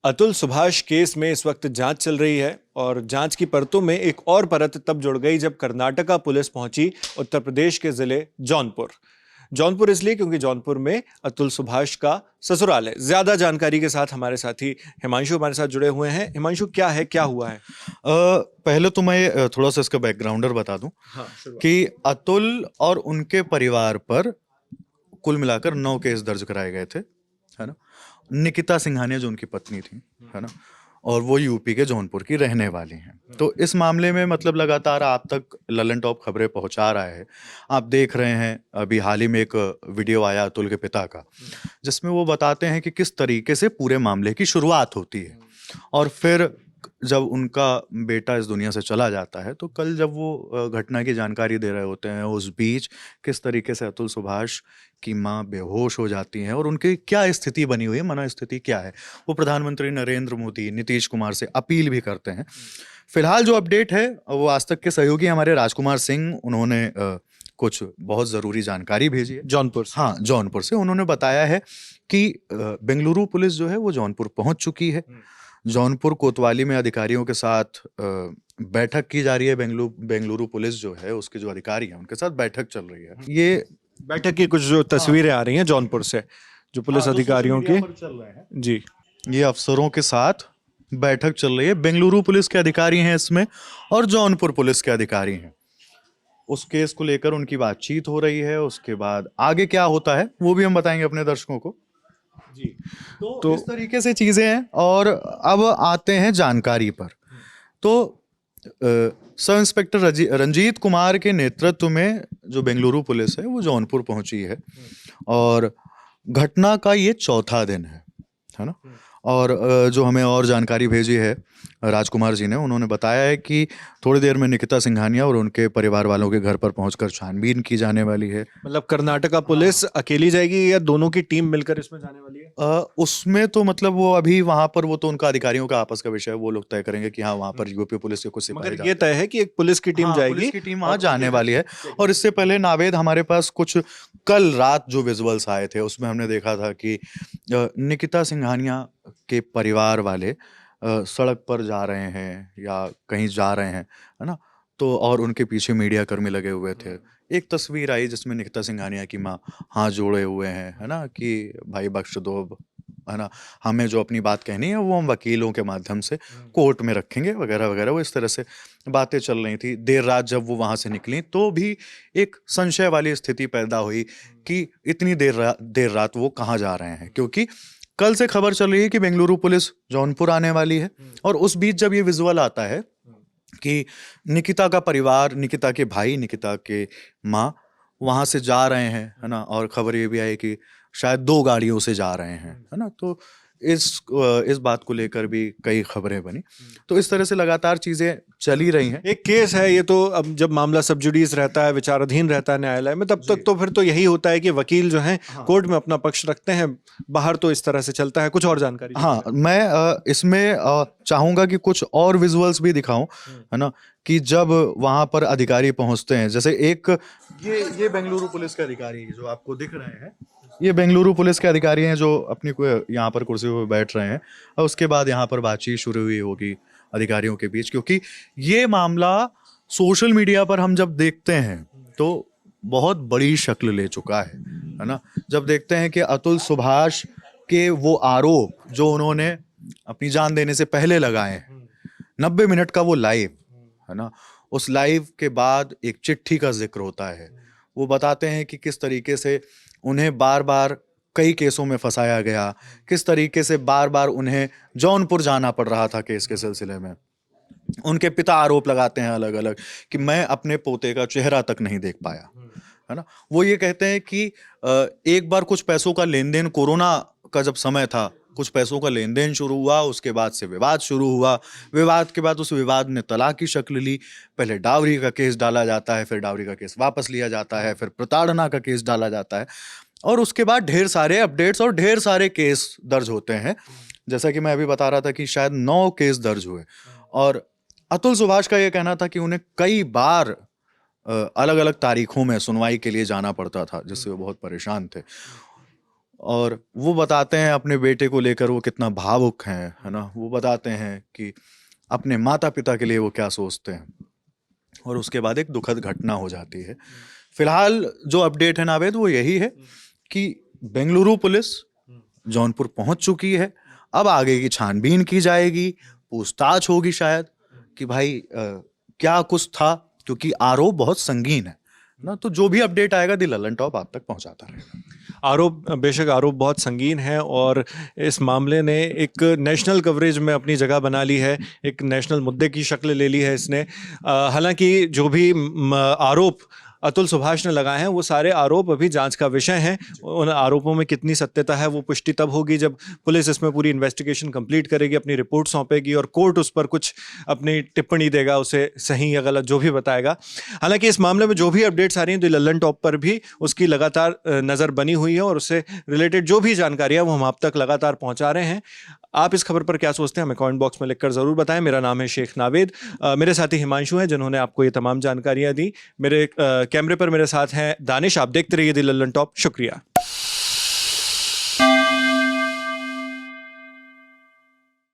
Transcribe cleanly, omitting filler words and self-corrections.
Atul Subhash case में इस वक्त जांच चल रही है और जांच की परतों में एक और परत तब जुड़ गई जब कर्नाटका पुलिस पहुंची उत्तर प्रदेश के जिले जौनपुर। जौनपुर इसलिए क्योंकि जौनपुर में अतुल सुभाष का ससुराल है। ज्यादा जानकारी के साथ हमारे साथी हिमांशु हमारे साथ जुड़े हुए हैं। हिमांशु, क्या है, क्या हुआ है? पहले तो मैं थोड़ा सा इसका बैकग्राउंडर बता दूं कि अतुल और उनके परिवार पर कुल मिलाकर 9 केस दर्ज कराए गए थे, है ना। निकिता सिंघानिया जो उनकी पत्नी थी, है ना, और वो यूपी के जौनपुर की रहने वाली हैं। तो इस मामले में मतलब लगातार आप तक ललन टॉप खबरें पहुंचा रहा है। आप देख रहे हैं, अभी हाल ही में एक वीडियो आया अतुल के पिता का, जिसमें वो बताते हैं कि किस तरीके से पूरे मामले की शुरुआत होती है और फिर जब उनका बेटा इस दुनिया से चला जाता है, तो कल जब वो घटना की जानकारी दे रहे होते हैं, उस बीच किस तरीके से अतुल सुभाष की माँ बेहोश हो जाती हैं और उनकी क्या स्थिति बनी हुई है, मनोस्थिति क्या है, वो प्रधानमंत्री नरेंद्र मोदी, नीतीश कुमार से अपील भी करते हैं। फिलहाल जो अपडेट है वो आज तक के सहयोगी हमारे राजकुमार सिंह, उन्होंने कुछ बहुत ज़रूरी जानकारी भेजी है जौनपुर से। हाँ, जौनपुर से। उन्होंने बताया है कि बेंगलुरु पुलिस जो है वो जौनपुर पहुंच चुकी है। जौनपुर कोतवाली में अधिकारियों के साथ बैठक की जा रही है। बेंगलुरु पुलिस जो है उसके जो अधिकारी हैं उनके साथ बैठक चल रही है। ये बैठक की कुछ जो तस्वीरें आ रही हैं जौनपुर से, जो पुलिस अधिकारियों की चल रहे हैं जी, ये अफसरों के साथ बैठक चल रही है। बेंगलुरु पुलिस के अधिकारी हैं इसमें और जौनपुर पुलिस के अधिकारी हैं। उस केस को लेकर उनकी बातचीत हो रही है। उसके बाद आगे क्या होता है वो भी हम बताएंगे अपने दर्शकों को जी। तो इस तरीके से चीजें हैं। और अब आते हैं जानकारी पर। तो सब इंस्पेक्टर रंजीत कुमार के नेतृत्व में जो बेंगलुरु पुलिस है वो जौनपुर पहुंची है और घटना का ये चौथा दिन है ना। और जो हमें और जानकारी भेजी है राजकुमार जी ने, उन्होंने बताया है कि थोड़ी देर में निकिता सिंघानिया और उनके परिवार वालों के घर पर पहुंचकर छानबीन की जाने वाली है। मतलब कर्नाटका पुलिस अकेली जाएगी या दोनों की टीम मिलकर इसमें जाने वाली है? उसमें तो मतलब वो अभी वहां पर वो तो उनका अधिकारियों का आपस का विषय है, वो लोग तय करेंगे कि हाँ वहां पर यूपी पुलिस के कुछ सिपाही मगर ये तय है कि एक पुलिस की टीम जाएगी, पुलिस की टीम वहां जाने वाली है। और इससे पहले नावेद हमारे पास कुछ कल रात जो विजुअल्स आए थे उसमें हमने देखा था कि निकिता सिंघानिया के परिवार वाले सड़क पर जा रहे हैं या कहीं जा रहे हैं, है ना। तो और उनके पीछे मीडिया कर्मी लगे हुए थे। एक तस्वीर आई जिसमें निकिता सिंघानिया की माँ हाथ जोड़े हुए हैं, है ना, कि भाई बख्श दो, है ना, हमें जो अपनी बात कहनी है वो हम वकीलों के माध्यम से कोर्ट में रखेंगे वगैरह वगैरह। वो इस तरह से बातें चल रही थी। देर रात जब वो वहां से निकली तो भी एक संशय वाली स्थिति पैदा हुई कि इतनी देर रात वो कहाँ जा रहे हैं, क्योंकि कल से खबर चल रही है कि बेंगलुरु पुलिस जौनपुर आने वाली है। और उस बीच जब ये विजुअल आता है कि निकिता का परिवार, निकिता के भाई, निकिता के माँ वहां से जा रहे हैं, है ना, और खबर ये भी आई कि शायद 2 गाड़ियों से जा रहे हैं, है ना। तो इस बात को लेकर भी कई खबरें बनी। तो इस तरह से लगातार चीजें चली रही हैं। एक केस है ये, तो अब जब मामला सब जुडिस रहता है, विचाराधीन रहता है न्यायालय में, तब तक तो फिर तो यही होता है कि वकील जो हैं कोर्ट में अपना पक्ष रखते हैं। बाहर तो इस तरह से चलता है। कुछ और जानकारी? हाँ, मैं इसमें चाहूंगा कि कुछ और विजुअल्स भी दिखाऊं, है ना, कि जब वहां पर अधिकारी पहुंचते हैं, जैसे एक ये बेंगलुरु पुलिस के अधिकारी जो आपको दिख रहे हैं, ये बेंगलुरु पुलिस के अधिकारी हैं जो अपनी यहाँ पर कुर्सी पर बैठ रहे हैं। और उसके बाद यहाँ पर बातचीत शुरू हुई होगी अधिकारियों के बीच, क्योंकि ये मामला सोशल मीडिया पर हम जब देखते हैं तो बहुत बड़ी शक्ल ले चुका है ना। जब देखते हैं कि अतुल सुभाष के वो आरोप जो उन्होंने अपनी जान देने से पहले लगाए हैं, 90 मिनट का वो लाइव, है ना, उस लाइव के बाद एक चिट्ठी का जिक्र होता है। वो बताते हैं कि किस तरीके से उन्हें बार बार कई केसों में फंसाया गया, किस तरीके से बार बार उन्हें जौनपुर जाना पड़ रहा था केस के सिलसिले में। उनके पिता आरोप लगाते हैं अलग अलग कि मैं अपने पोते का चेहरा तक नहीं देख पाया, है ना। वो ये कहते हैं कि एक बार कुछ पैसों का लेन देन, कोरोना का जब समय था, कुछ पैसों का लेन देन शुरू हुआ, उसके बाद से विवाद शुरू हुआ। विवाद के बाद उस विवाद ने तलाक की शक्ल ली। पहले डावरी का केस डाला जाता है, फिर डावरी का केस वापस लिया जाता है, फिर प्रताड़ना का केस डाला जाता है, और उसके बाद ढेर सारे अपडेट्स और ढेर सारे केस दर्ज होते हैं। जैसा कि मैं अभी बता रहा था कि शायद 9 केस दर्ज हुए। और अतुल सुभाष का यह कहना था कि उन्हें कई बार अलग अलग तारीखों में सुनवाई के लिए जाना पड़ता था, जिससे वो बहुत परेशान थे। और वो बताते हैं अपने बेटे को लेकर वो कितना भावुक हैं, है ना। वो बताते हैं कि अपने माता पिता के लिए वो क्या सोचते हैं, और उसके बाद एक दुखद घटना हो जाती है। फिलहाल जो अपडेट है नावेद वो यही है कि बेंगलुरु पुलिस जौनपुर पहुंच चुकी है। अब आगे की छानबीन की जाएगी, पूछताछ होगी शायद कि भाई क्या कुछ था, क्योंकि आरोप बहुत संगीन है ना। तो जो भी अपडेट आएगा दी लल्लन टॉप आप तक पहुंचाता रहेगा। आरोप, बेशक आरोप बहुत संगीन है और इस मामले ने एक नेशनल कवरेज में अपनी जगह बना ली है, एक नेशनल मुद्दे की शक्ल ले ली है इसने। हालांकि जो भी आरोप अतुल सुभाष ने लगाए हैं वो सारे आरोप अभी जांच का विषय हैं। उन आरोपों में कितनी सत्यता है वो पुष्टि तब होगी जब पुलिस इसमें पूरी इन्वेस्टिगेशन कंप्लीट करेगी, अपनी रिपोर्ट सौंपेगी और कोर्ट उस पर कुछ अपनी टिप्पणी देगा, उसे सही या गलत जो भी बताएगा। हालांकि इस मामले में जो भी अपडेट्स आ रही हैं, तो लल्लन टॉप पर भी उसकी लगातार नज़र बनी हुई है और उससे रिलेटेड जो भी जानकारी है वो हम आप तक लगातार पहुंचा रहे हैं। आप इस खबर पर क्या सोचते हैं हमें कमेंट बॉक्स में लिखकर ज़रूर बताएं। मेरा नाम है शेख नावेद, मेरे साथी हिमांशु हैं जिन्होंने आपको ये तमाम जानकारियां दी। मेरे कैमरे पर मेरे साथ हैं दानिश। आप देखते रहिए दी लल्लन टॉप। शुक्रिया।